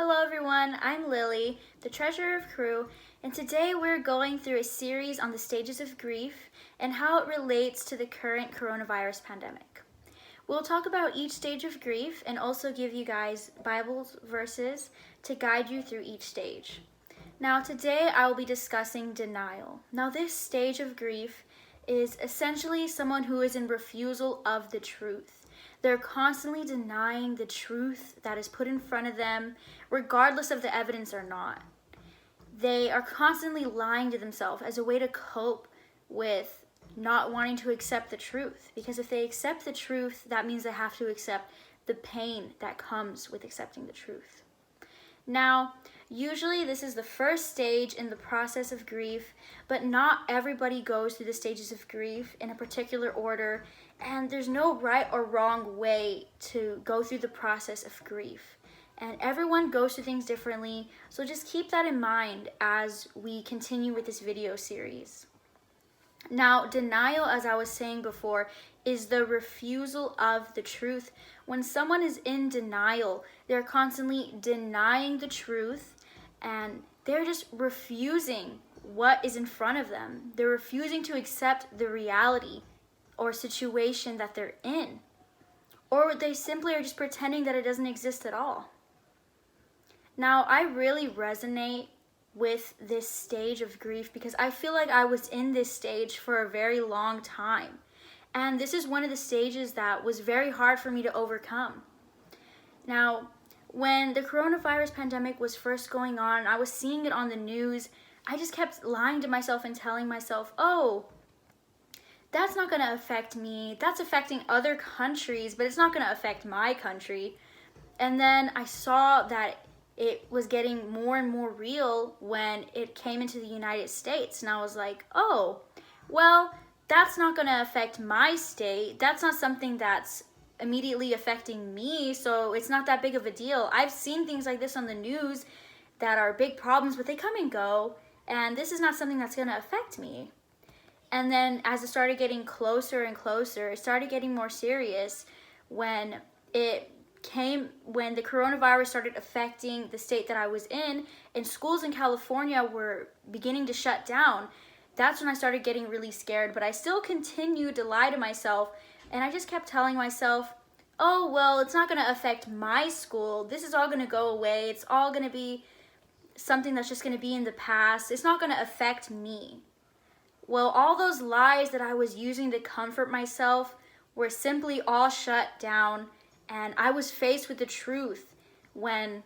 Hello everyone, I'm Lily, the treasurer of Cru, and today we're going through a series on the stages of grief and how it relates to the current coronavirus pandemic. We'll talk about each stage of grief and also give you guys Bible verses to guide you through each stage. Now today I will be discussing denial. Now this stage of grief is essentially someone who is in refusal of the truth. They're constantly denying the truth that is put in front of them, regardless of the evidence or not. They are constantly lying to themselves as a way to cope with not wanting to accept the truth. Because if they accept the truth, that means they have to accept the pain that comes with accepting the truth. Now, usually this is the first stage in the process of grief, but not everybody goes through the stages of grief in a particular order, and there's no right or wrong way to go through the process of grief. And everyone goes through things differently, so just keep that in mind as we continue with this video series. Now, denial, as I was saying before, is the refusal of the truth. When someone is in denial, they're constantly denying the truth and they're just refusing what is in front of them. They're refusing to accept the reality or situation that they're in. Or they simply are just pretending that it doesn't exist at all. Now, I really resonate with this stage of grief because I feel like I was in this stage for a very long time. And this is one of the stages that was very hard for me to overcome. Now, when the coronavirus pandemic was first going on, I was seeing it on the news. I just kept lying to myself and telling myself, oh, that's not going to affect me. That's affecting other countries, but it's not going to affect my country. And then I saw that it was getting more and more real when it came into the United States. And I was like, oh, well, that's not going to affect my state. That's not something that's immediately affecting me, so it's not that big of a deal. I've seen things like this on the news that are big problems, but they come and go, and this is not something that's going to affect me. And then as it started getting closer and closer, it started getting more serious when the coronavirus started affecting the state that I was in, and schools in California were beginning to shut down. That's when I started getting really scared, but I still continued to lie to myself, and I just kept telling myself, oh, well, it's not going to affect my school. This is all going to go away. It's all going to be something that's just going to be in the past. It's not going to affect me. Well, all those lies that I was using to comfort myself were simply all shut down, and I was faced with the truth when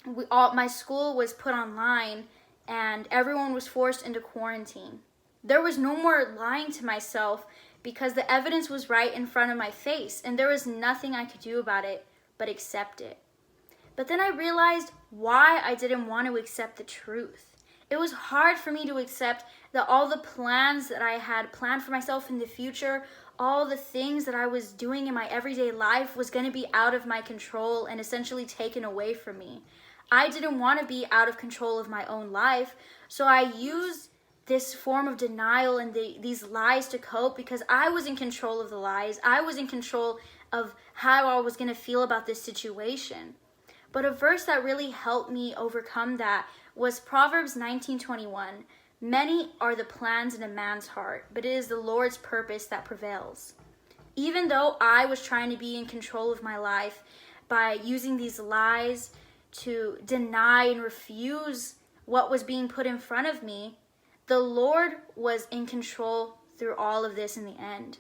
my school was put online and everyone was forced into quarantine. There was no more lying to myself because the evidence was right in front of my face and there was nothing I could do about it but accept it. But then I realized why I didn't want to accept the truth. It was hard for me to accept that all the plans that I had planned for myself in the future, all the things that I was doing in my everyday life was going to be out of my control and essentially taken away from me. I didn't want to be out of control of my own life, so I used this form of denial and these lies to cope because I was in control of the lies. I was in control of how I was going to feel about this situation. But a verse that really helped me overcome that was Proverbs 19:21. Many are the plans in a man's heart, but it is the Lord's purpose that prevails. Even though I was trying to be in control of my life by using these lies to deny and refuse what was being put in front of me, the Lord was in control through all of this in the end.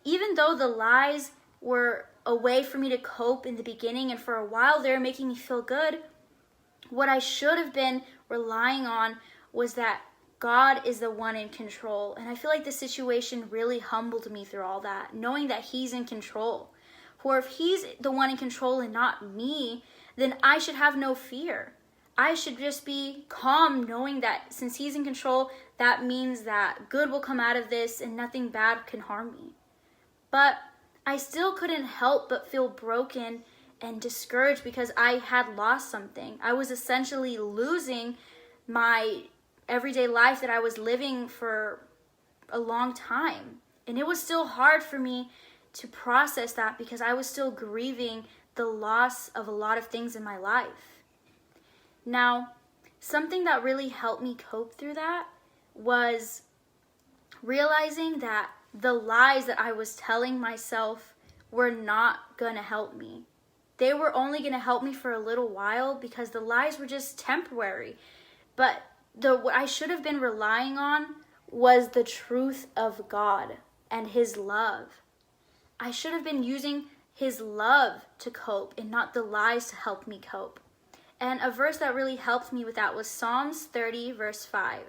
Even though the lies were a way for me to cope in the beginning and for a while they were making me feel good, what I should have been relying on was that God is the one in control. And I feel like this situation really humbled me through all that, knowing that He's in control. For if He's the one in control and not me, then I should have no fear. I should just be calm knowing that since He's in control, that means that good will come out of this and nothing bad can harm me. But I still couldn't help but feel broken and discouraged because I had lost something. I was essentially losing my everyday life that I was living for a long time. And it was still hard for me to process that because I was still grieving the loss of a lot of things in my life. Now, something that really helped me cope through that was realizing that the lies that I was telling myself were not gonna help me. They were only gonna help me for a little while because the lies were just temporary. But what I should have been relying on was the truth of God and His love. I should have been using His love to cope and not the lies to help me cope. And a verse that really helped me with that was Psalms 30, verse 5.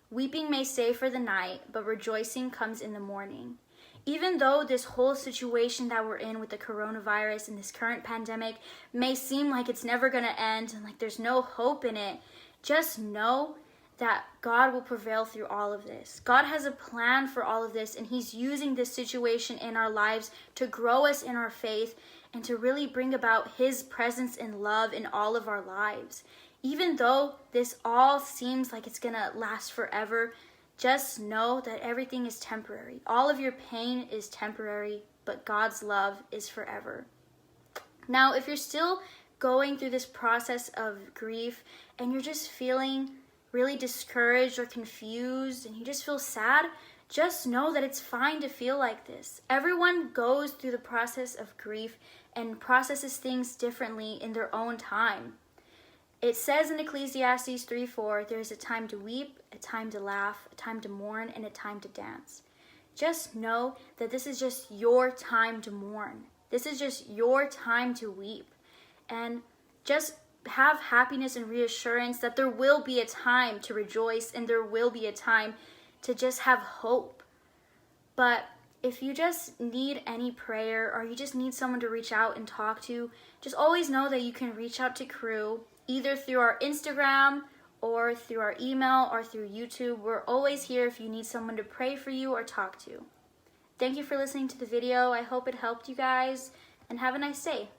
Weeping may stay for the night, but rejoicing comes in the morning. Even though this whole situation that we're in with the coronavirus and this current pandemic may seem like it's never going to end and like there's no hope in it, just know that God will prevail through all of this. God has a plan for all of this, and He's using this situation in our lives to grow us in our faith and to really bring about His presence and love in all of our lives. Even though this all seems like it's gonna last forever, just know that everything is temporary. All of your pain is temporary, but God's love is forever. Now, if you're still going through this process of grief and you're just feeling really discouraged or confused and you just feel sad, just know that it's fine to feel like this. Everyone goes through the process of grief and processes things differently in their own time. It says in Ecclesiastes 3:4, there's a time to weep, a time to laugh, a time to mourn, and a time to dance. Just know that this is just your time to mourn. This is just your time to weep. And just have happiness and reassurance that there will be a time to rejoice and there will be a time to just have hope. But if you just need any prayer or you just need someone to reach out and talk to, just always know that you can reach out to Cru either through our Instagram or through our email or through YouTube. We're always here if you need someone to pray for you or talk to. Thank you for listening to the video. I hope it helped you guys, and have a nice day.